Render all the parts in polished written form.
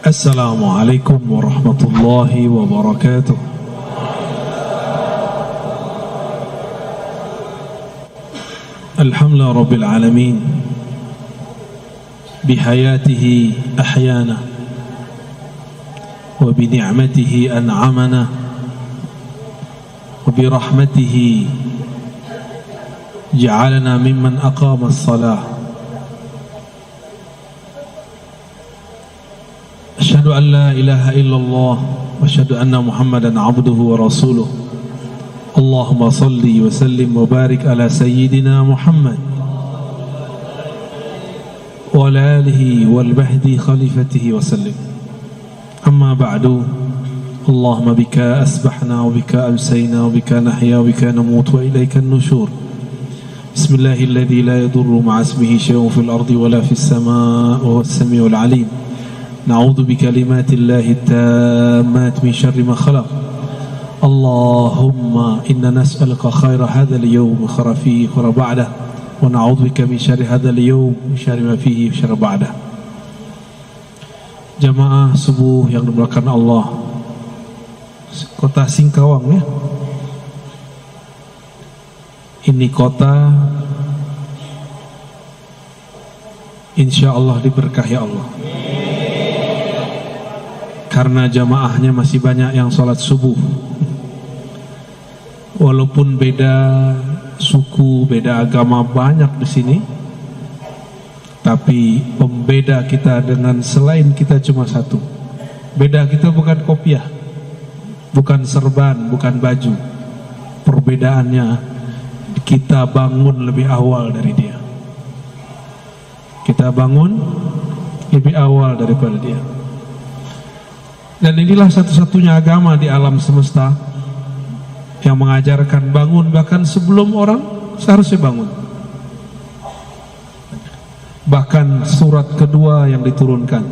Assalamualaikum warahmatullahi wabarakatuh. Alhamdulillah Rabbil Alamin, bihayatihi ahyana wa bini'matihi an'amana wa birahmatihi ja'alana mimman aqama as-salah. Asyhadu an la ilaha illallah wa asyhadu anna Muhammadan abduhu wa rasuluh. Allahumma salli wa sallim wa barik ala sayyidina Muhammad wa ala alihi wal bahdi khalifatihi wa sallim. Amma ba'du. Allahumma bika asbahna wa bika amsayna wa bika nahya wa bika namut wa ilayka an-nushur. Bismillahilladzi la yadurru ma'a ismihi syai'un fil ardi wa la fis samaa'i wa huwas samiul 'alim. Na'udzu bikalimatillahi tammat min syarri ma khalaq. Allahumma inna nas'aluka khaira hadzal yawm wa khaira fihi wa ba'dah, wa na'udzu bika min syarri hadzal yawm wa syarri ma fihi wa syarri ba'dah. Jamaah subuh yang dimuliakan Allah, kota Singkawang ya. Ini kota insyaallah diberkahi Allah. Karena jamaahnya masih banyak yang sholat subuh. Walaupun beda suku, beda agama banyak di sini, tapi pembeda kita dengan selain kita cuma satu. Beda kita bukan kopiah, bukan serban, bukan baju. Perbedaannya kita bangun lebih awal dari dia. Kita bangun lebih awal daripada dia. Dan inilah satu-satunya agama di alam semesta yang mengajarkan bangun bahkan sebelum orang seharusnya bangun. Bahkan surat kedua yang diturunkan,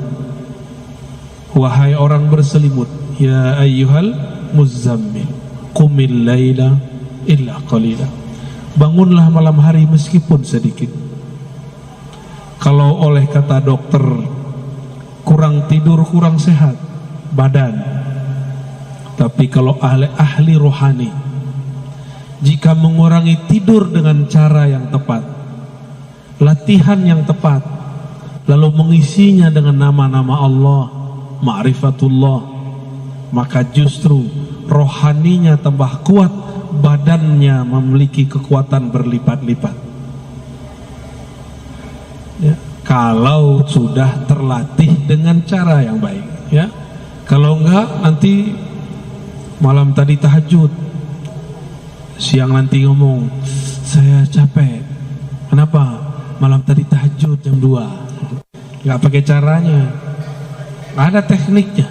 wahai orang berselimut, ya ayyuhal muzzammil qumil laila illa qalila. Bangunlah malam hari meskipun sedikit. Kalau oleh kata dokter kurang tidur kurang sehat badan, tapi kalau ahli rohani, jika mengurangi tidur dengan cara yang tepat, latihan yang tepat, lalu mengisinya dengan nama-nama Allah, ma'rifatullah, maka justru rohaninya tambah kuat, badannya memiliki kekuatan berlipat-lipat ya, kalau sudah terlatih dengan cara yang baik ya. Kalau enggak, nanti malam tadi tahajud, siang nanti ngomong, saya capek. Kenapa? Malam tadi tahajud jam 2. Enggak pakai caranya, ada tekniknya.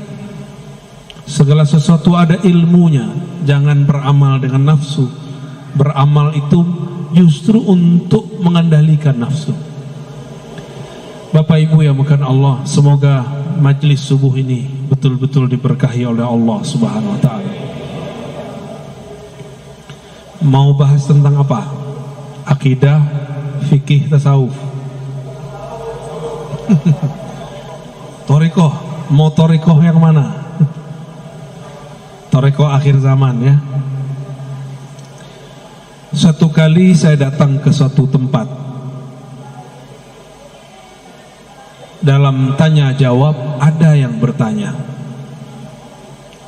Segala sesuatu ada ilmunya. Jangan beramal dengan nafsu. Beramal itu justru untuk mengendalikan nafsu. Bapak Ibu yang bukan Allah, semoga majlis subuh ini betul-betul diberkahi oleh Allah Subhanahu wa ta'ala. Mau bahas tentang apa? Akidah, fikih, tasawuf. Torikoh, mau torikoh yang mana? Torikoh akhir zaman ya. Suatu kali saya datang ke suatu tempat. Dalam tanya jawab ada yang bertanya.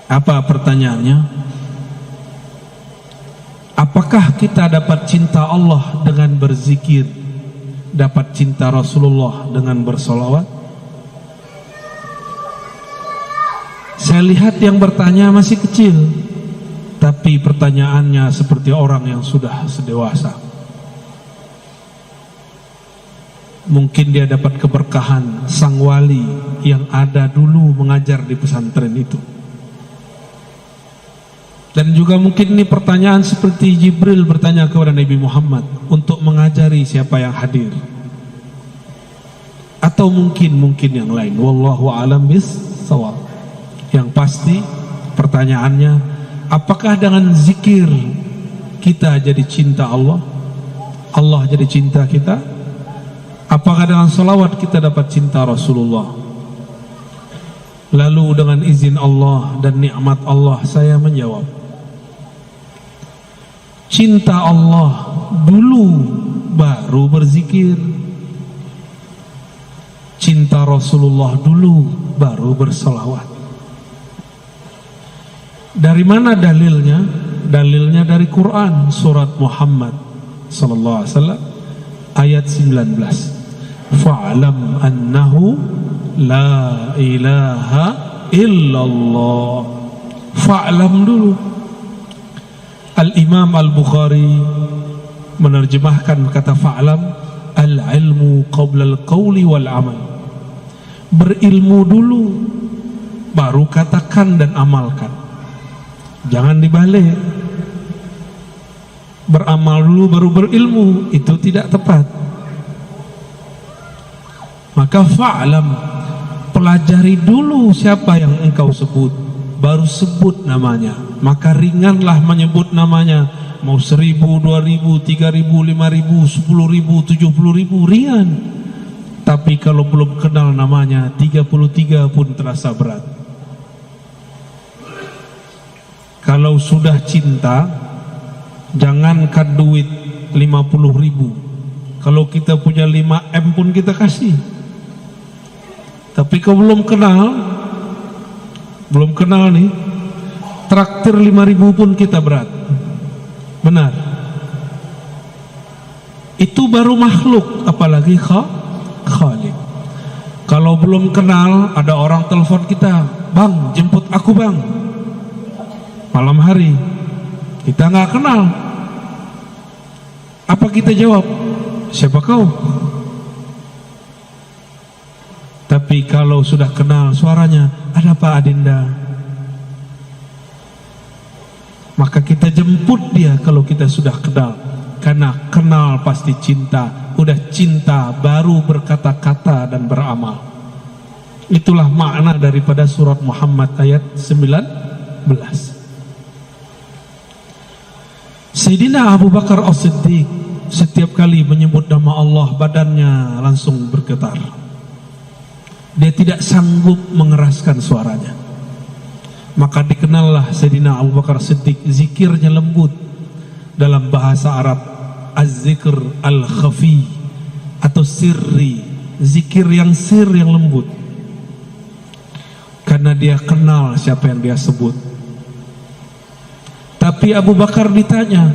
Apa pertanyaannya? Apakah kita dapat cinta Allah dengan berzikir, dapat cinta Rasulullah dengan bersolawat? Saya lihat yang bertanya masih kecil, tapi pertanyaannya seperti orang yang sudah sedewasa. Mungkin dia dapat keberkahan sang wali yang ada dulu mengajar di pesantren itu. Dan juga mungkin ini pertanyaan seperti Jibril bertanya kepada Nabi Muhammad untuk mengajari siapa yang hadir. Atau mungkin yang lain. Wallahu a'lam bis-shawab. Yang pasti pertanyaannya, apakah dengan zikir kita jadi cinta Allah? Allah jadi cinta kita? Apakah dengan salawat kita dapat cinta Rasulullah? Lalu dengan izin Allah dan nikmat Allah saya menjawab, cinta Allah dulu baru berzikir, cinta Rasulullah dulu baru berselawat. Dari mana dalilnya? Dalilnya dari Quran, surat Muhammad sallallahu alaihi wasallam ayat 19. Fa'lam annahu la ilaha illallah. Fa'lam dulu. Al-Imam Al-Bukhari menerjemahkan kata fa'lam, al-ilmu qabla al-qawli wal-amal. Berilmu dulu baru katakan dan amalkan. Jangan dibalik. Beramal dulu baru berilmu, itu tidak tepat. Maka fa'lam, pelajari dulu siapa yang engkau sebut, baru sebut namanya. Maka ringanlah menyebut namanya. Mau 1000, 2000, 3000, 5000, 10.000, 70.000, ringan. Tapi kalau belum kenal namanya, 33 pun terasa berat. Kalau sudah cinta, jangankan duit 50.000, kalau kita punya 5M pun kita kasih. Tapi kalau belum kenal nih, traktir 5.000 pun kita berat. Benar. Itu baru makhluk, apalagi Khalik. Kalau belum kenal, ada orang telepon kita, bang jemput aku bang, malam hari, kita nggak kenal. Apa kita jawab? Siapa kau? Tapi kalau sudah kenal suaranya, ada Pak Adinda, maka kita jemput dia kalau kita sudah kenal. Karena kenal pasti cinta. Udah cinta baru berkata-kata dan beramal. Itulah makna daripada surat Muhammad ayat 19. Sayyidina Abu Bakar As-Siddiq setiap kali menyebut nama Allah, badannya langsung bergetar. Dia tidak sanggup mengeraskan suaranya. Maka dikenallah Sayyidina Abu Bakar As-Siddiq, zikirnya lembut. Dalam bahasa Arab, az-zikr al-khafi atau sirri, zikir yang sir, yang lembut. Karena dia kenal siapa yang dia sebut. Tapi Abu Bakar ditanya,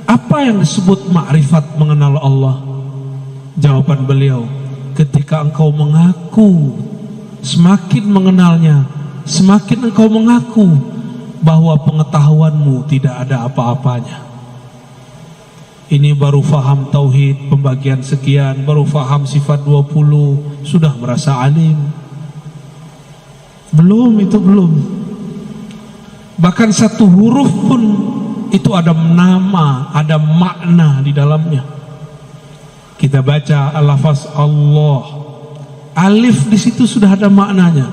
apa yang disebut ma'rifat, mengenal Allah? Jawaban beliau, ketika engkau mengaku, semakin mengenalnya, semakin engkau mengaku bahwa pengetahuanmu tidak ada apa-apanya. Ini baru faham tauhid, pembagian sekian, baru faham sifat 20, sudah merasa alim. Belum, itu belum. Bahkan satu huruf pun itu ada nama, ada makna di dalamnya. Kita baca al-lafaz Allah, alif di situ sudah ada maknanya.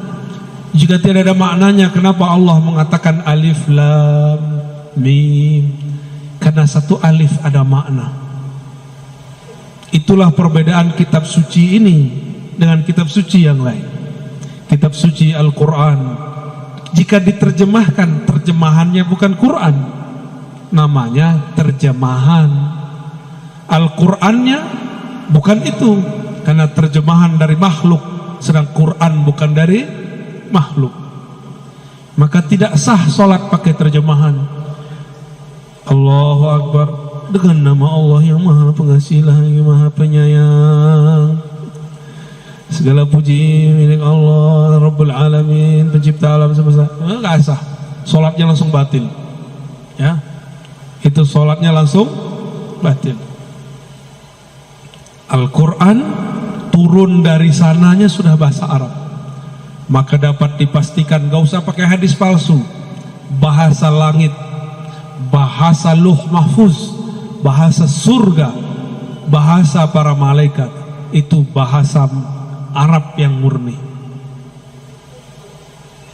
Jika tidak ada maknanya, kenapa Allah mengatakan alif lam mim? Karena satu alif ada makna. Itulah perbedaan kitab suci ini dengan kitab suci yang lain. Kitab suci Al-Quran, jika diterjemahkan, terjemahannya bukan Quran, namanya terjemahan. Al-Qurannya bukan itu, karena terjemahan dari makhluk, sedang Quran bukan dari makhluk. Maka tidak sah sholat pakai terjemahan. Allahu Akbar, dengan nama Allah yang Maha Pengasih lagi Maha Penyayang. Segala puji milik Allah Rabbul Alamin, pencipta alam semesta. Enggak sah, sholatnya langsung batil. Ya, itu sholatnya langsung batil. Al-Quran turun dari sananya sudah bahasa Arab, maka dapat dipastikan gak usah pakai hadis palsu. Bahasa langit, bahasa Luh Mahfuz, bahasa surga, bahasa para malaikat, itu bahasa Arab yang murni.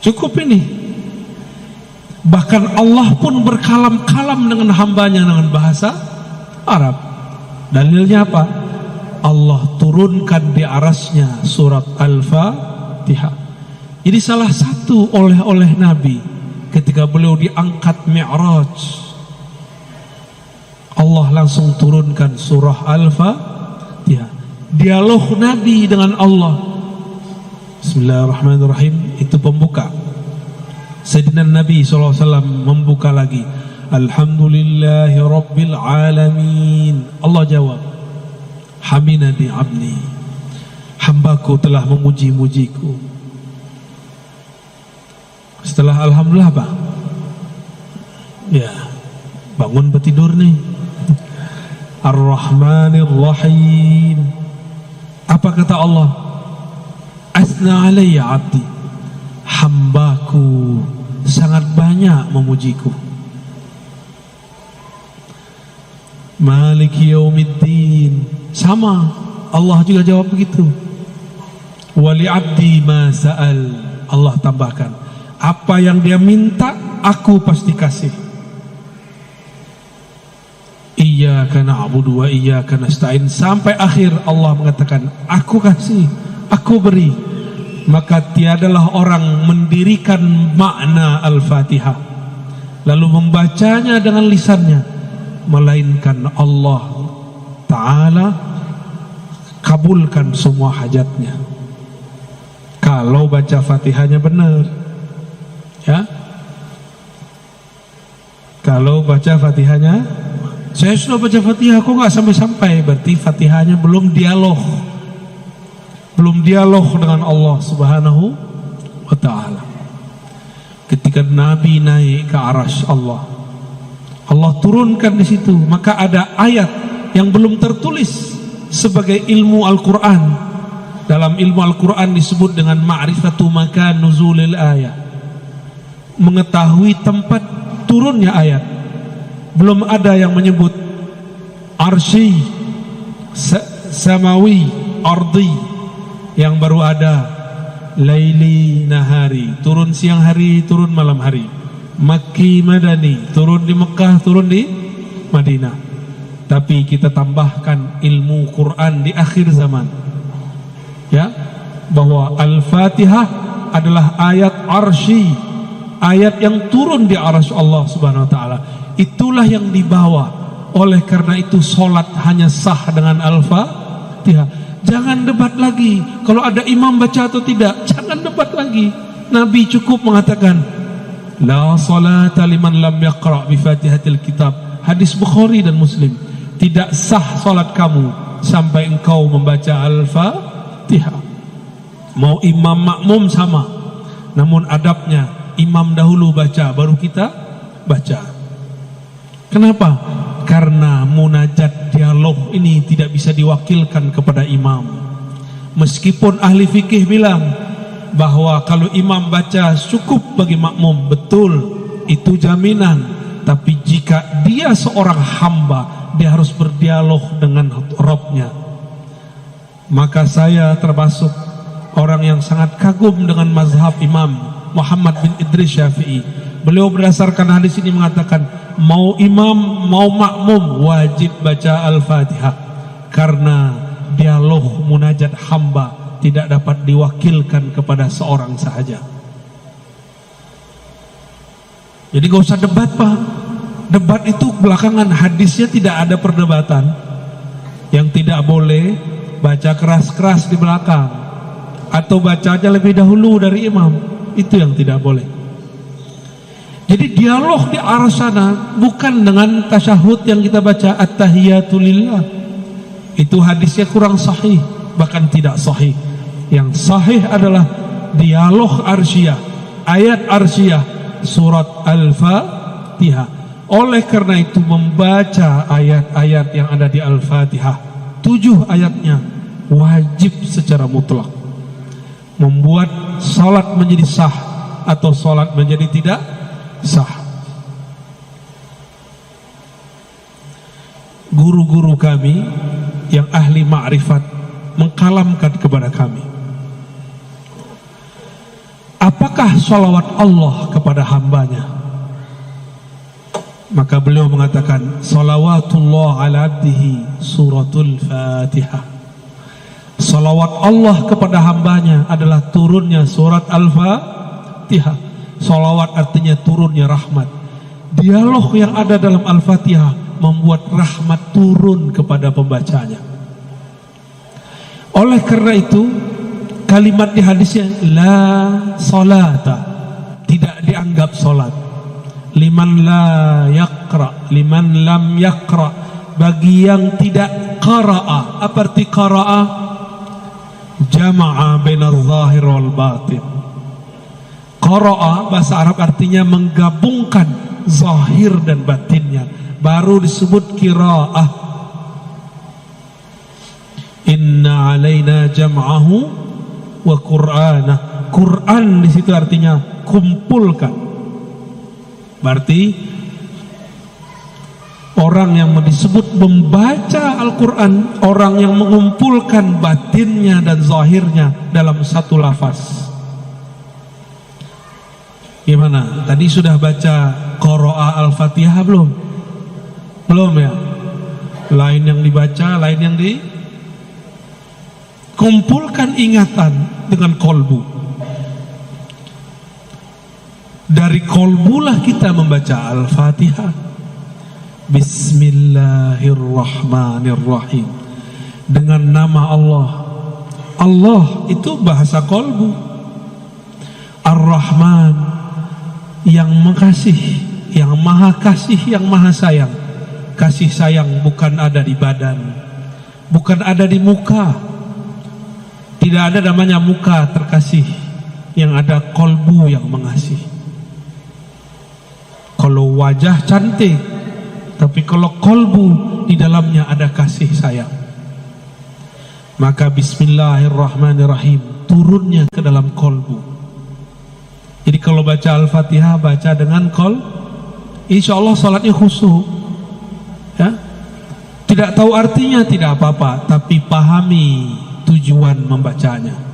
Cukup ini. Bahkan Allah pun berkalam-kalam dengan hambanya dengan bahasa Arab. Dalilnya apa? Allah turunkan di arasnya surat Al-Fatihah. Jadi salah satu oleh-oleh Nabi ketika beliau diangkat Mi'raj, Allah langsung turunkan surah Al-Fatihah. Dialog Nabi dengan Allah. Bismillahirrahmanirrahim, itu pembuka. Sayyidina Nabi SAW membuka lagi, Alhamdulillahi Rabbil Alamin. Allah jawab, Hamidani abdi, hambaku telah memuji-mujiku. Setelah Alhamdulillah apa? Ya, bangun bertidur nih. Ar-Rahmanir Rahim. Apa kata Allah? Asna alayya abdi, hambaku sangat banyak memujiku. Maliki yaumiddin, sama Allah juga jawab begitu. Wali abdi ma sa'al, Allah tambahkan, apa yang dia minta aku pasti kasih. Iyyaka na'budu wa iyyaka nasta'in, sampai akhir Allah mengatakan aku kasih, aku beri. Maka tiadalah orang mendirikan makna Al-Fatihah lalu membacanya dengan lisannya melainkan Allah Ta'ala kabulkan semua hajatnya kalau baca Fatihahnya benar, ya. Kalau baca Fatihahnya, saya sudah baca Fatihah kok nggak sampai-sampai, berarti Fatihahnya belum dialog dengan Allah Subhanahu wa Ta'ala. Ketika Nabi naik ke arasy Allah, Allah turunkan di situ, maka ada ayat yang belum tertulis sebagai ilmu Al-Quran. Dalam ilmu Al-Quran disebut dengan ma'rifatu makan nuzulil ayat, mengetahui tempat turunnya ayat. Belum ada yang menyebut arsy, samawi, ardi. Yang baru ada laili nahari, turun siang hari, turun malam hari. Makki madani, turun di Mekah, turun di Madinah. Tapi kita tambahkan ilmu Quran di akhir zaman, ya, bahwa Al-Fatihah adalah ayat arsy, ayat yang turun di arsy Allah Subhanahu wa Ta'ala. Itulah yang dibawa. Oleh karena itu solat hanya sah dengan Al-Fatihah. Jangan debat lagi kalau ada imam baca atau tidak, jangan debat lagi. Nabi cukup mengatakan la salata liman lam yaqra bi Fatihatil kitab. Hadis Bukhari dan Muslim. Tidak sah salat kamu sampai engkau membaca Al-Fatihah. Mau imam makmum sama, namun adabnya imam dahulu baca baru kita baca. Kenapa? Karena munajat dialog ini tidak bisa diwakilkan kepada imam. Meskipun ahli fikih bilang bahwa kalau imam baca cukup bagi makmum, betul, itu jaminan. Tapi jika dia seorang hamba, dia harus berdialog dengan Rabbnya. Maka saya termasuk orang yang sangat kagum dengan mazhab Imam Muhammad bin Idris Syafi'i. Beliau berdasarkan hadis ini mengatakan, mau imam mau makmum wajib baca Al-Fatihah, karena dialog munajat hamba tidak dapat diwakilkan kepada seorang sahaja. Jadi gak usah debat, Pak. Debat itu belakangan, hadisnya tidak ada perdebatan. Yang tidak boleh baca keras-keras di belakang atau baca aja lebih dahulu dari imam, itu yang tidak boleh. Jadi dialog di arah sana bukan dengan tasyahud yang kita baca at-tahiyatu lillah. Itu hadisnya kurang sahih, bahkan tidak sahih. Yang sahih adalah dialog arsyiyah, ayat arsyiyah, surat Al-Fatihah. Oleh karena itu membaca ayat-ayat yang ada di Al-Fatihah, 7 ayatnya wajib secara mutlak. Membuat salat menjadi sah atau salat menjadi tidak sah. Guru-guru kami yang ahli ma'rifat mengkalamkan kepada kami, apakah salawat Allah kepada hambanya? Maka beliau mengatakan, salawatullah ala abdihi suratul Fatihah. Salawat Allah kepada hambanya adalah turunnya surat Al-Fatihah. Salawat artinya turunnya rahmat. Dialog yang ada dalam Al-Fatihah membuat rahmat turun kepada pembacanya. Oleh karena itu, kalimat di hadisnya la salata, tidak dianggap salat. Liman la yaqra, liman lam yaqra, bagi yang tidak qara'a. Apa arti qara'a? Jama'a bainal zahir wal batin. Qara'a bahasa Arab artinya menggabungkan zahir dan batinnya, baru disebut qira'ah. Inna alaina jam'ahu wa qur'anah. Quran di situ artinya kumpulkan. Berarti orang yang disebut membaca Al-Quran, orang yang mengumpulkan batinnya dan zahirnya dalam satu lafaz. Gimana? Tadi sudah baca qira'a Al-Fatihah belum? Belum ya? Lain yang dibaca, lain yang dikumpulkan ingatan dengan kolbu. Dari kolbulah kita membaca Al-Fatihah. Bismillahirrahmanirrahim. Dengan nama Allah. Allah itu bahasa kolbu. Ar-Rahman, yang mengasihi, yang maha kasih, yang maha sayang. Kasih sayang bukan ada di badan, bukan ada di muka. Tidak ada namanya muka terkasih, yang ada kolbu yang mengasihi. Kalau wajah cantik, tapi kalau kolbu di dalamnya ada kasih sayang, maka bismillahirrahmanirrahim turunnya ke dalam kolbu. Jadi kalau baca Al-Fatihah, baca dengan insya Allah salatnya khusyuk ya. Tidak tahu artinya tidak apa-apa, tapi pahami tujuan membacanya.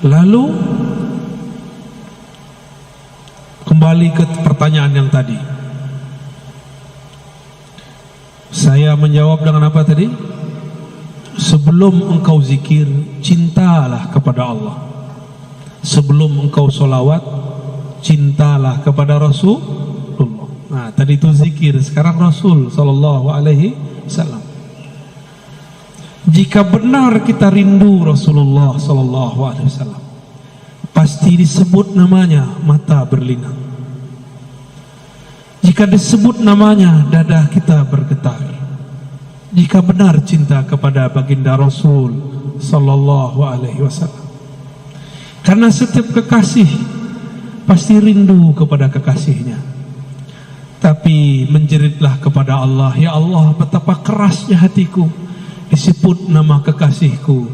Lalu kembali ke pertanyaan yang tadi. Saya menjawab dengan apa tadi? Sebelum engkau zikir, cintalah kepada Allah. Sebelum engkau solawat, cintalah kepada Rasulullah. Nah, tadi itu zikir, sekarang Rasul Sallallahu Alaihi Wasallam. Jika benar kita rindu Rasulullah Sallallahu Alaihi Wasallam, pasti disebut namanya mata berlinang. Jika disebut namanya dada kita bergetar. Jika benar cinta kepada baginda Rasul Sallallahu Alaihi Wasallam, karena setiap kekasih pasti rindu kepada kekasihnya. Tapi menjeritlah kepada Allah, ya Allah, betapa kerasnya hatiku disebut nama kekasihku,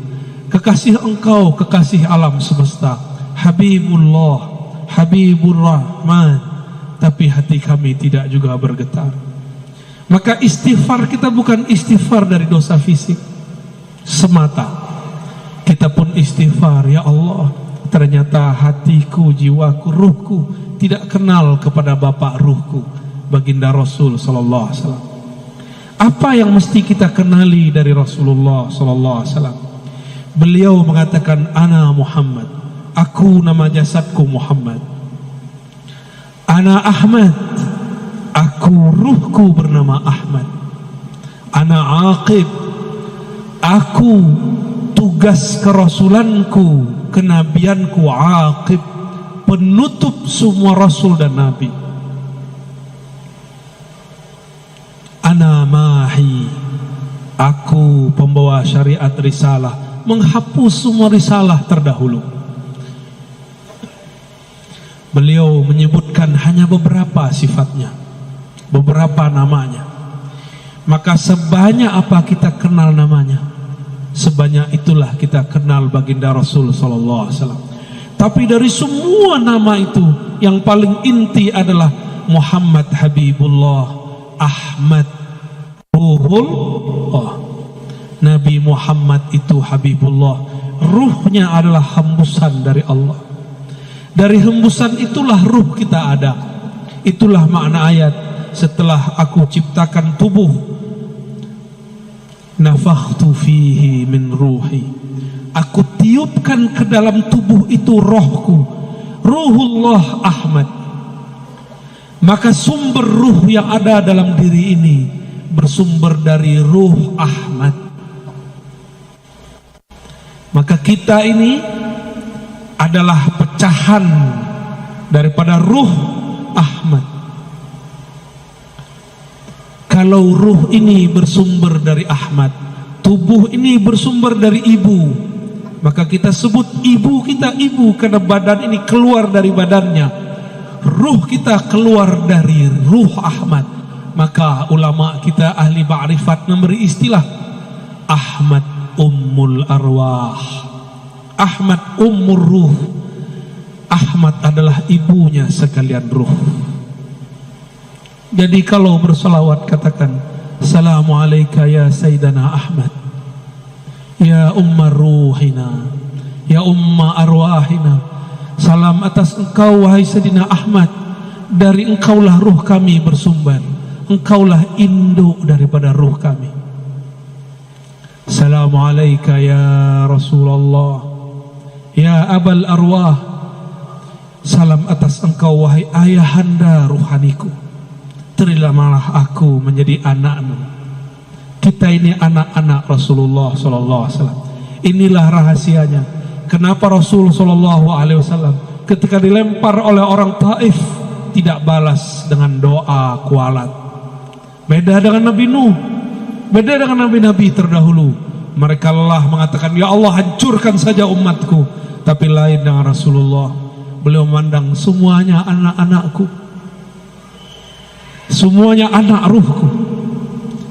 kekasih engkau, kekasih alam semesta, Habibullah, Habibur Rahman, tapi hati kami tidak juga bergetar. Maka istighfar kita bukan istighfar dari dosa fisik semata. Kita pun istighfar, ya Allah, ternyata hatiku, jiwaku, ruhku tidak kenal kepada Bapak ruhku, baginda Rasul Sallallahu Alaihi Wasallam. Apa yang mesti kita kenali dari Rasulullah Sallallahu Alaihi Wasallam? Beliau mengatakan, Ana Muhammad, aku nama jasadku Muhammad. Ana Ahmad, aku ruhku bernama Ahmad. Ana Aqib, aku tugas kerasulanku, kenabianku Aqib, penutup semua rasul dan nabi. Ana Mahi, aku pembawa syariat risalah, menghapus semua risalah terdahulu. Beliau menyebutkan hanya beberapa sifatnya, beberapa namanya. Maka sebanyak apa kita kenal namanya, sebanyak itulah kita kenal baginda Rasul Sallallahu Alaihi Wasallam. Tapi dari semua nama itu, yang paling inti adalah Muhammad Habibullah, Ahmad Ruhullah. Nabi Muhammad itu Habibullah, ruhnya adalah hembusan dari Allah. Dari hembusan itulah ruh kita ada. Itulah makna ayat, setelah aku ciptakan tubuh, nafakhtu fihi min ruhi, aku tiupkan ke dalam tubuh itu rohku, ruhullah Ahmad. Maka sumber ruh yang ada dalam diri ini bersumber dari ruh Ahmad. Maka kita ini adalah pecahan daripada ruh Ahmad. Kalau ruh ini bersumber dari Ahmad, tubuh ini bersumber dari ibu, maka kita sebut ibu kita ibu karena badan ini keluar dari badannya. Ruh kita keluar dari ruh Ahmad. Maka ulama kita ahli ma'rifat memberi istilah Ahmad Ummul Arwah, Ahmad Ummur Ruh. Ahmad adalah ibunya sekalian ruh. Jadi kalau bersolawat katakan Assalamu alayka ya Sayyidana Ahmad, ya Ummar Ruhina, ya Umma Arwahina. Salam atas engkau wahai Sayyidina Ahmad, dari engkaulah ruh kami bersumber, engkaulah induk daripada ruh kami. Assalamu alayka ya Rasulullah, ya Abal Arwah. Salam atas engkau wahai ayahanda ruhaniku, terimalah aku menjadi anakmu. Kita ini anak-anak Rasulullah sallallahu alaihi wasallam. Inilah rahasianya kenapa Rasul sallallahu alaihi wasallam ketika dilempar oleh orang Taif tidak balas dengan doa kualat. Beda dengan Nabi Nuh, beda dengan nabi-nabi terdahulu. Mereka lelah mengatakan, ya Allah hancurkan saja umatku. Tapi lain dengan Rasulullah, beliau memandang semuanya anak-anakku, semuanya anak ruhku.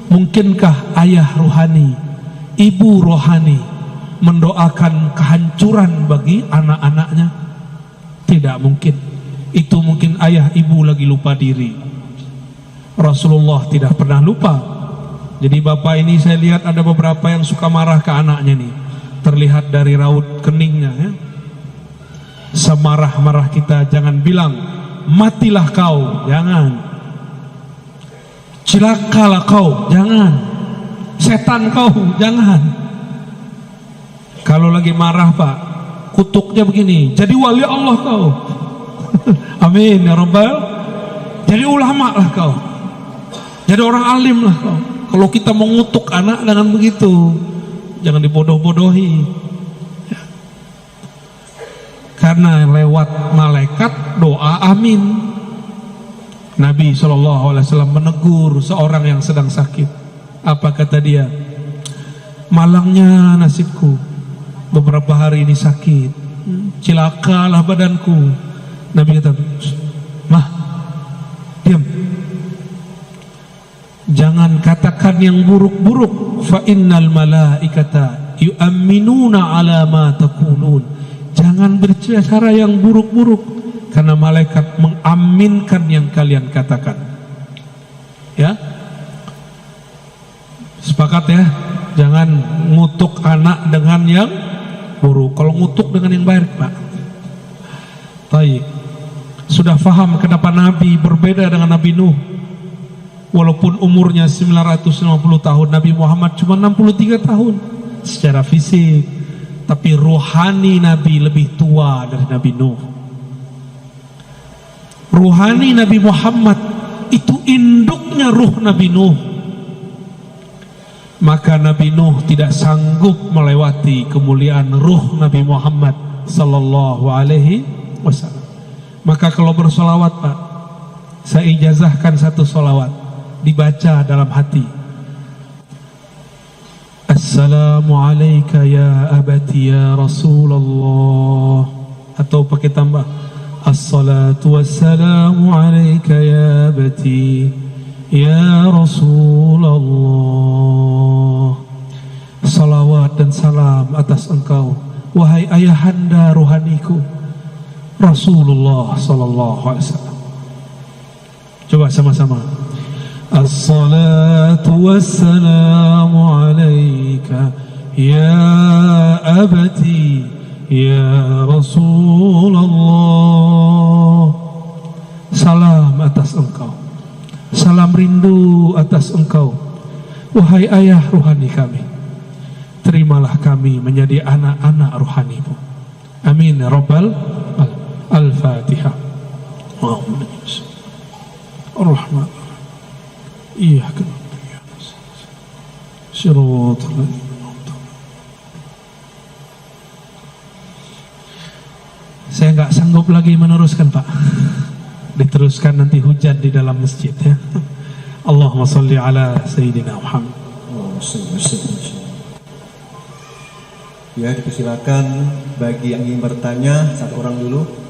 Mungkinkah ayah rohani, ibu rohani mendoakan kehancuran bagi anak-anaknya? Tidak mungkin. Itu mungkin ayah ibu lagi lupa diri. Rasulullah tidak pernah lupa. Jadi bapak ini saya lihat ada beberapa yang suka marah ke anaknya nih, terlihat dari raut keningnya ya. Semarah-marah kita jangan bilang matilah kau, jangan. Celakalah kau, jangan. Setan kau, jangan. Kalau lagi marah pak, kutuknya begini, jadi wali Allah kau. Amin ya Rabbal. Jadi ulama lah kau, jadi orang alim lah kau. Kalau kita mengutuk anak dengan begitu, jangan dibodoh-bodohi ya. Karena lewat malaikat doa amin. Nabi SAW menegur seorang yang sedang sakit. Apa kata dia? Malangnya nasibku, beberapa hari ini sakit, cilakalah badanku. Nabi kata, mah, diam, jangan katakan yang buruk-buruk. Fa innal malaikata yu'minuna ala ma taqulun. Jangan berbicara yang buruk-buruk, karena malaikat mengaminkan yang kalian katakan. Ya, sepakat ya. Jangan ngutuk anak dengan yang buruk. Kalau ngutuk dengan yang baik pak. Baik. Sudah faham kenapa Nabi berbeda dengan Nabi Nuh? Walaupun umurnya 950 tahun, Nabi Muhammad cuma 63 tahun secara fisik, tapi rohani Nabi lebih tua dari Nabi Nuh. Ruhani Nabi Muhammad itu induknya ruh Nabi Nuh. Maka Nabi Nuh tidak sanggup melewati kemuliaan ruh Nabi Muhammad sallallahu alaihi wasallam. Maka kalau bersolawat pak, saya ijazahkan satu solawat, dibaca dalam hati. Assalamu alayka ya abati ya Rasulullah. Atau pakai tambah, Assalatu wassalamu alayka ya abati ya Rasulullah. Salawat dan salam atas engkau wahai ayahanda rohaniku Rasulullah sallallahu alaihi wasallam. Coba sama-sama. Assalatu wassalamu alayka ya abati ya Rasulullah. Salam atas salam rindu atas Engkau, wahai ayah ruhani kami. Terimalah kami menjadi anak-anak ruhani-Mu. Amin ya rabbal alamin. Al-Fatihah. Ar-Rahman. Iyyaka na'budu wa iyyaka nasta'in. Shiratal ladzina an'amta 'alaihim. Saya nggak sanggup lagi meneruskan, Pak. Diteruskan nanti hujan di dalam masjid ya. Allahumma sholli ala Sayyidina Muhammad. Ya, dipersilakan bagi yang ingin bertanya, satu orang dulu.